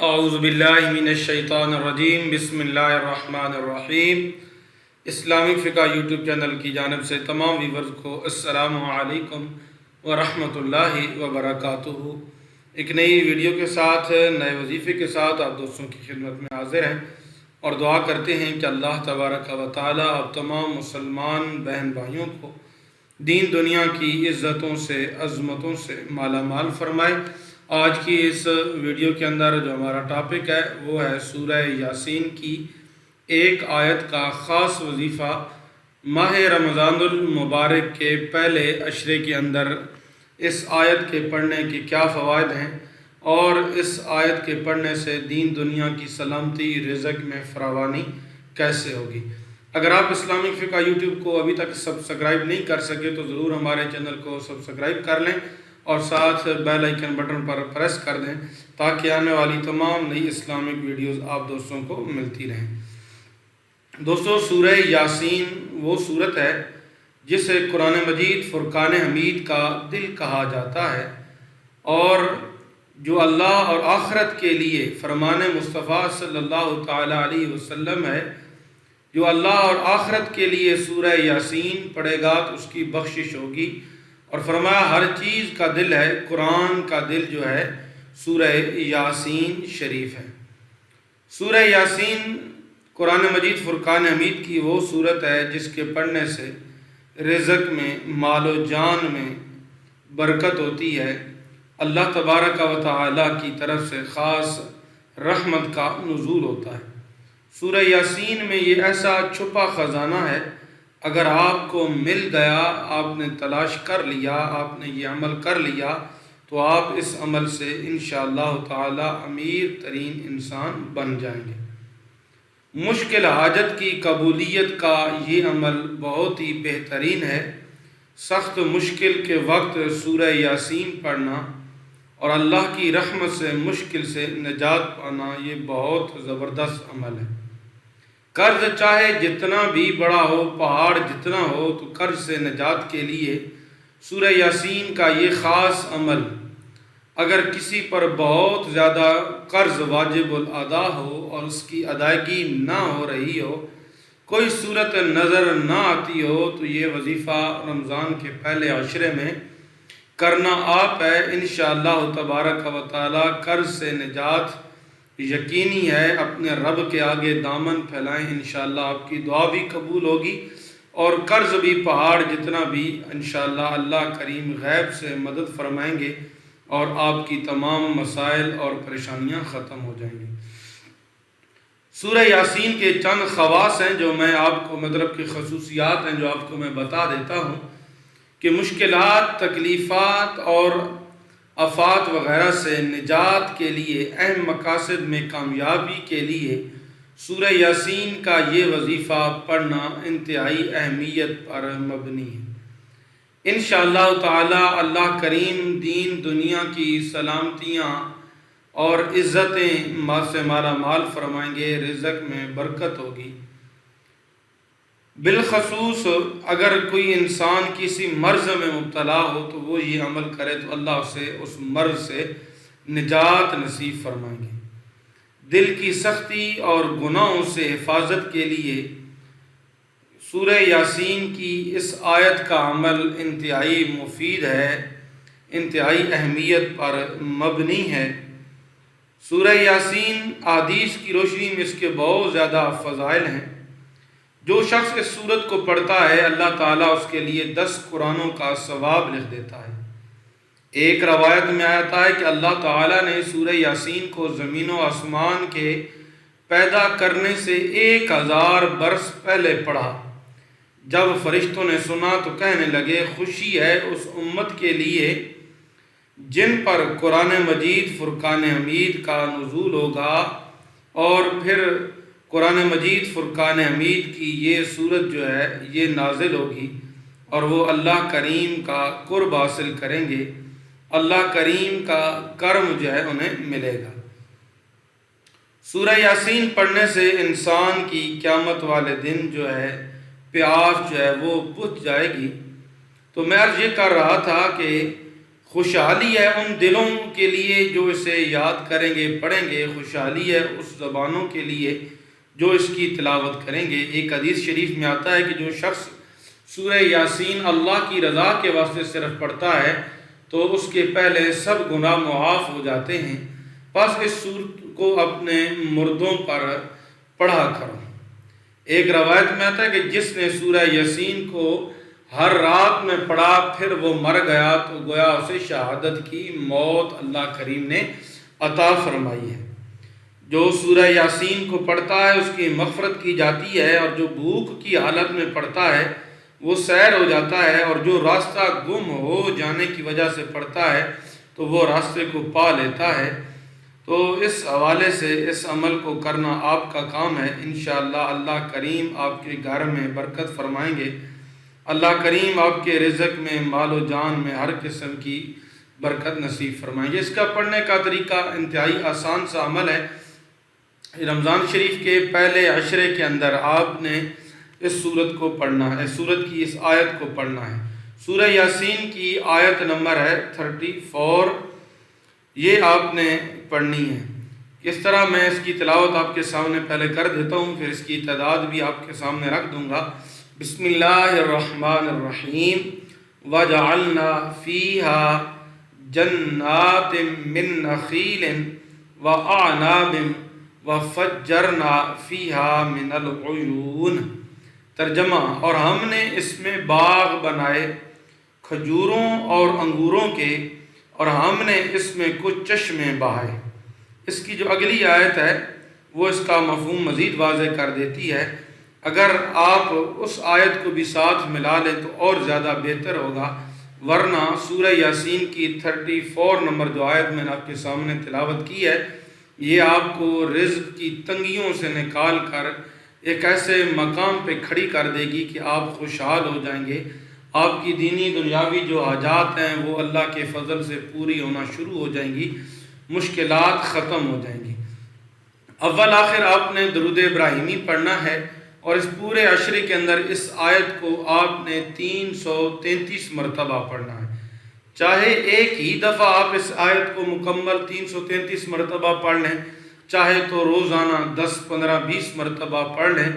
اعوذ باللہ من الشیطان الرجیم، بسم اللہ الرحمن الرحیم۔ اسلامک فقہ یوٹیوب چینل کی جانب سے تمام ویورز کو السلام علیکم ورحمۃ اللہ وبرکاتہ۔ ایک نئی ویڈیو کے ساتھ، نئے وظیفے کے ساتھ آپ دوستوں کی خدمت میں حاضر ہیں اور دعا کرتے ہیں کہ اللہ تبارک و تعالی آپ تمام مسلمان بہن بھائیوں کو دین دنیا کی عزتوں سے، عظمتوں سے مالا مال فرمائے۔ آج کی اس ویڈیو کے اندر جو ہمارا ٹاپک ہے وہ ہے سورہ یاسین کی ایک آیت کا خاص وظیفہ۔ ماہ رمضان المبارک کے پہلے عشرے کے اندر اس آیت کے پڑھنے کے کیا فوائد ہیں اور اس آیت کے پڑھنے سے دین دنیا کی سلامتی، رزق میں فراوانی کیسے ہوگی۔ اگر آپ اسلامک فقہ یوٹیوب کو ابھی تک سبسکرائب نہیں کر سکے تو ضرور ہمارے چینل کو سبسکرائب کر لیں اور ساتھ بیل آئیکن بٹن پر پریس کر دیں تاکہ آنے والی تمام نئی اسلامک ویڈیوز آپ دوستوں کو ملتی رہیں۔ دوستو، سورہ یاسین وہ سورت ہے جسے قرآن مجید فرقان حمید کا دل کہا جاتا ہے اور جو اللہ اور آخرت کے لیے فرمان مصطفیٰ صلی اللہ تعالیٰ علیہ وسلم ہے۔ جو اللہ اور آخرت کے لیے سورہ یاسین پڑھے گا تو اس کی بخشش ہوگی، اور فرمایا ہر چیز کا دل ہے، قرآن کا دل جو ہے سورہ یاسین شریف ہے۔ سورہ یاسین قرآن مجید فرقان حمید کی وہ سورت ہے جس کے پڑھنے سے رزق میں، مال و جان میں برکت ہوتی ہے۔ اللہ تبارک و تعالی کی طرف سے خاص رحمت کا نزول ہوتا ہے۔ سورہ یاسین میں یہ ایسا چھپا خزانہ ہے، اگر آپ کو مل گیا، آپ نے تلاش کر لیا، آپ نے یہ عمل کر لیا تو آپ اس عمل سے انشاءاللہ تعالی امیر ترین انسان بن جائیں گے۔ مشکل حاجت کی قبولیت کا یہ عمل بہت ہی بہترین ہے۔ سخت مشکل کے وقت سورہ یاسین پڑھنا اور اللہ کی رحمت سے مشکل سے نجات پانا یہ بہت زبردست عمل ہے۔ قرض چاہے جتنا بھی بڑا ہو، پہاڑ جتنا ہو، تو قرض سے نجات کے لیے سورہ یاسین کا یہ خاص عمل، اگر کسی پر بہت زیادہ قرض واجب الادا ہو اور اس کی ادائیگی نہ ہو رہی ہو، کوئی صورت نظر نہ آتی ہو، تو یہ وظیفہ رمضان کے پہلے عشرے میں کرنا آپ ہے۔ انشاءاللہ تبارک و تعالی قرض سے نجات یقینی ہے۔ اپنے رب کے آگے دامن پھیلائیں، انشاءاللہ آپ کی دعا بھی قبول ہوگی اور قرض بھی پہاڑ جتنا بھی انشاءاللہ اللہ کریم غیب سے مدد فرمائیں گے اور آپ کی تمام مسائل اور پریشانیاں ختم ہو جائیں گی۔ سورہ یاسین کے چند خواص ہیں جو میں آپ کو، مطلب کہ خصوصیات ہیں جو آپ کو میں بتا دیتا ہوں کہ مشکلات، تکلیفات اور آفات وغیرہ سے نجات کے لیے، اہم مقاصد میں کامیابی کے لیے سورہ یاسین کا یہ وظیفہ پڑھنا انتہائی اہمیت پر مبنی ہے۔ انشاءاللہ تعالی اللہ کریم دین دنیا کی سلامتیاں اور عزتیں سے مالا مال فرمائیں گے، رزق میں برکت ہوگی۔ بالخصوص اگر کوئی انسان کسی مرض میں مبتلا ہو تو وہ یہ عمل کرے تو اللہ اسے اس مرض سے نجات نصیب فرمائیں گے۔ دل کی سختی اور گناہوں سے حفاظت کے لیے سورہ یاسین کی اس آیت کا عمل انتہائی مفید ہے، انتہائی اہمیت پر مبنی ہے۔ سورہ یاسین احادیث کی روشنی میں اس کے بہت زیادہ فضائل ہیں۔ جو شخص اس سورت کو پڑھتا ہے اللہ تعالیٰ اس کے لیے 10 قرآنوں کا ثواب لکھ دیتا ہے۔ ایک روایت میں آتا ہے کہ اللہ تعالیٰ نے سورہ یاسین کو زمین و آسمان کے پیدا کرنے سے 1000 برس پہلے پڑھا۔ جب فرشتوں نے سنا تو کہنے لگے، خوشی ہے اس امت کے لیے جن پر قرآن مجید فرقان حمید کا نزول ہوگا، اور پھر قرآن مجید فرقان حمید کی یہ سورت جو ہے یہ نازل ہوگی اور وہ اللہ کریم کا قرب حاصل کریں گے، اللہ کریم کا کرم جو ہے انہیں ملے گا۔ سورہ یاسین پڑھنے سے انسان کی قیامت والے دن جو ہے پیاس جو ہے وہ بجھ جائے گی۔ تو میں عرض یہ کر رہا تھا کہ خوشحالی ہے ان دلوں کے لیے جو اسے یاد کریں گے پڑھیں گے، خوشحالی ہے اس زبانوں کے لیے جو اس کی تلاوت کریں گے۔ ایک حدیث شریف میں آتا ہے کہ جو شخص سورہ یاسین اللہ کی رضا کے واسطے صرف پڑھتا ہے تو اس کے پہلے سب گناہ معاف ہو جاتے ہیں، پس اس سورت کو اپنے مردوں پر پڑھا کرو۔ ایک روایت میں آتا ہے کہ جس نے سورہ یاسین کو ہر رات میں پڑھا پھر وہ مر گیا تو گویا اسے شہادت کی موت اللہ کریم نے عطا فرمائی ہے۔ جو سورہ یاسین کو پڑھتا ہے اس کی مغفرت کی جاتی ہے، اور جو بھوک کی حالت میں پڑھتا ہے وہ سیر ہو جاتا ہے، اور جو راستہ گم ہو جانے کی وجہ سے پڑھتا ہے تو وہ راستے کو پا لیتا ہے۔ تو اس حوالے سے اس عمل کو کرنا آپ کا کام ہے۔ انشاءاللہ اللہ کریم آپ کے گھر میں برکت فرمائیں گے، اللہ کریم آپ کے رزق میں، مال و جان میں ہر قسم کی برکت نصیب فرمائیں گے۔ اس کا پڑھنے کا طریقہ انتہائی آسان سا عمل ہے۔ رمضان شریف کے پہلے عشرے کے اندر آپ نے اس سورت کو پڑھنا ہے، سورت کی اس آیت کو پڑھنا ہے۔ سورہ یاسین کی آیت نمبر ہے 34، یہ آپ نے پڑھنی ہے۔ اس طرح میں اس کی تلاوت آپ کے سامنے پہلے کر دیتا ہوں، پھر اس کی تعداد بھی آپ کے سامنے رکھ دوں گا۔ بسم اللہ الرحمن الرحیم۔ وَجَعَلْنَا فِيهَا جَنَّاتٍ مِّن نَخِيلٍ وَأَعْنَابٍ وَفَجَّرْنَا فِيهَا مِنَ الْعُيُونِ۔ ترجمہ، اور ہم نے اس میں باغ بنائے کھجوروں اور انگوروں کے، اور ہم نے اس میں کچھ چشمے بہائے۔ اس کی جو اگلی آیت ہے وہ اس کا مفہوم مزید واضح کر دیتی ہے۔ اگر آپ اس آیت کو بھی ساتھ ملا لیں تو اور زیادہ بہتر ہوگا، ورنہ سورہ یاسین کی 34 نمبر جو آیت میں نے آپ کے سامنے تلاوت کی ہے، یہ آپ کو رزق کی تنگیوں سے نکال کر ایک ایسے مقام پہ کھڑی کر دے گی کہ آپ خوشحال ہو جائیں گے۔ آپ کی دینی دنیاوی جو حاجات ہیں وہ اللہ کے فضل سے پوری ہونا شروع ہو جائیں گی، مشکلات ختم ہو جائیں گی۔ اول آخر آپ نے درود ابراہیمی پڑھنا ہے، اور اس پورے عشرے کے اندر اس آیت کو آپ نے 333 مرتبہ پڑھنا ہے۔ چاہے ایک ہی دفعہ آپ اس آیت کو مکمل 333 مرتبہ پڑھ لیں، چاہے تو روزانہ 10 15 20 مرتبہ پڑھ لیں،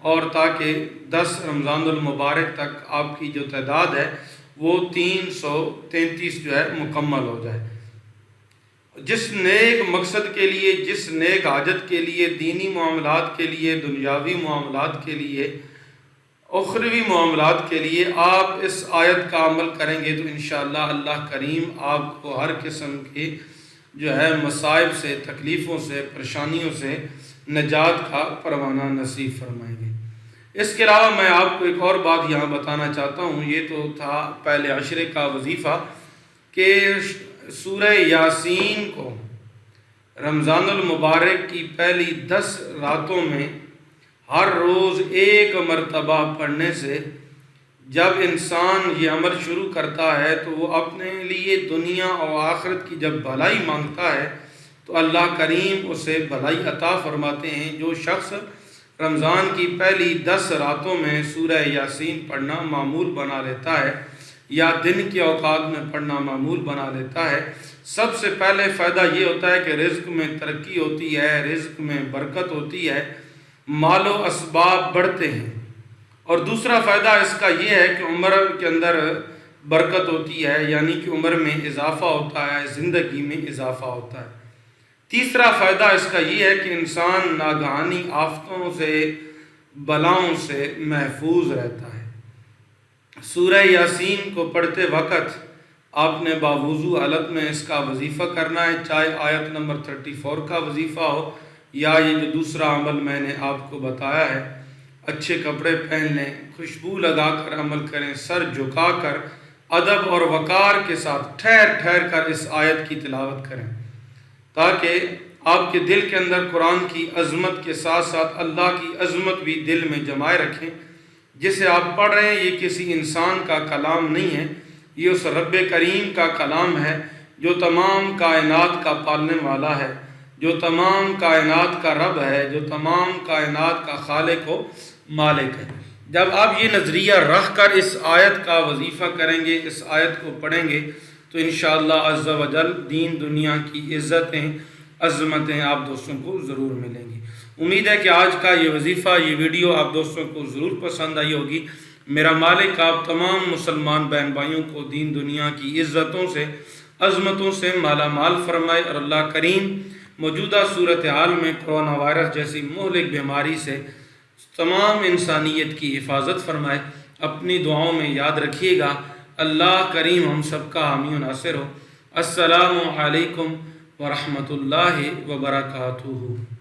اور تاکہ 10 رمضان المبارک تک آپ کی جو تعداد ہے وہ 333 جو ہے مکمل ہو جائے۔ جس نیک مقصد کے لیے، جس نیک حاجت کے لیے، دینی معاملات کے لیے، دنیاوی معاملات کے لیے، اخروی معاملات کے لیے آپ اس آیت کا عمل کریں گے تو انشاءاللہ اللہ کریم آپ کو ہر قسم کے جو ہے مصائب سے، تکلیفوں سے، پریشانیوں سے نجات کا پروانہ نصیب فرمائیں گے۔ اس کے علاوہ میں آپ کو ایک اور بات یہاں بتانا چاہتا ہوں، یہ تو تھا پہلے عشرے کا وظیفہ کہ سورہ یاسین کو رمضان المبارک کی پہلی 10 راتوں میں ہر روز ایک مرتبہ پڑھنے سے جب انسان یہ عمل شروع کرتا ہے تو وہ اپنے لیے دنیا اور آخرت کی جب بھلائی مانگتا ہے تو اللہ کریم اسے بھلائی عطا فرماتے ہیں۔ جو شخص رمضان کی پہلی 10 راتوں میں سورہ یاسین پڑھنا معمول بنا لیتا ہے یا دن کے اوقات میں پڑھنا معمول بنا لیتا ہے، سب سے پہلے فائدہ یہ ہوتا ہے کہ رزق میں ترقی ہوتی ہے، رزق میں برکت ہوتی ہے، مال و اسباب بڑھتے ہیں، اور دوسرا فائدہ اس کا یہ ہے کہ عمر کے اندر برکت ہوتی ہے، یعنی کہ عمر میں اضافہ ہوتا ہے، زندگی میں اضافہ ہوتا ہے۔ تیسرا فائدہ اس کا یہ ہے کہ انسان ناگہانی آفتوں سے، بلاؤں سے محفوظ رہتا ہے۔ سورہ یاسین کو پڑھتے وقت آپ نے باوضو حالت میں اس کا وظیفہ کرنا ہے، چاہے آیت نمبر 34 کا وظیفہ ہو یا یہ جو دوسرا عمل میں نے آپ کو بتایا ہے۔ اچھے کپڑے پہن لیں، خوشبو لگا کر عمل کریں، سر جھکا کر ادب اور وقار کے ساتھ ٹھہر ٹھہر کر اس آیت کی تلاوت کریں، تاکہ آپ کے دل کے اندر قرآن کی عظمت کے ساتھ ساتھ اللہ کی عظمت بھی دل میں جمائے رکھیں۔ جسے آپ پڑھ رہے ہیں یہ کسی انسان کا کلام نہیں ہے، یہ اس رب کریم کا کلام ہے جو تمام کائنات کا پالنے والا ہے، جو تمام کائنات کا رب ہے، جو تمام کائنات کا خالق و مالک ہے۔ جب آپ یہ نظریہ رکھ کر اس آیت کا وظیفہ کریں گے، اس آیت کو پڑھیں گے، تو انشاءاللہ عز و جل دین دنیا کی عزتیں عظمتیں آپ دوستوں کو ضرور ملیں گی۔ امید ہے کہ آج کا یہ وظیفہ، یہ ویڈیو آپ دوستوں کو ضرور پسند آئی ہوگی۔ میرا مالک آپ تمام مسلمان بہن بھائیوں کو دین دنیا کی عزتوں سے عظمتوں سے مالا مال فرمائے، اور اللہ کریم موجودہ صورتحال میں کرونا وائرس جیسی مہلک بیماری سے تمام انسانیت کی حفاظت فرمائے۔ اپنی دعاؤں میں یاد رکھیے گا۔ اللہ کریم ہم سب کا حامی و ناصر ہو۔ السلام علیکم ورحمۃ اللہ وبرکاتہ۔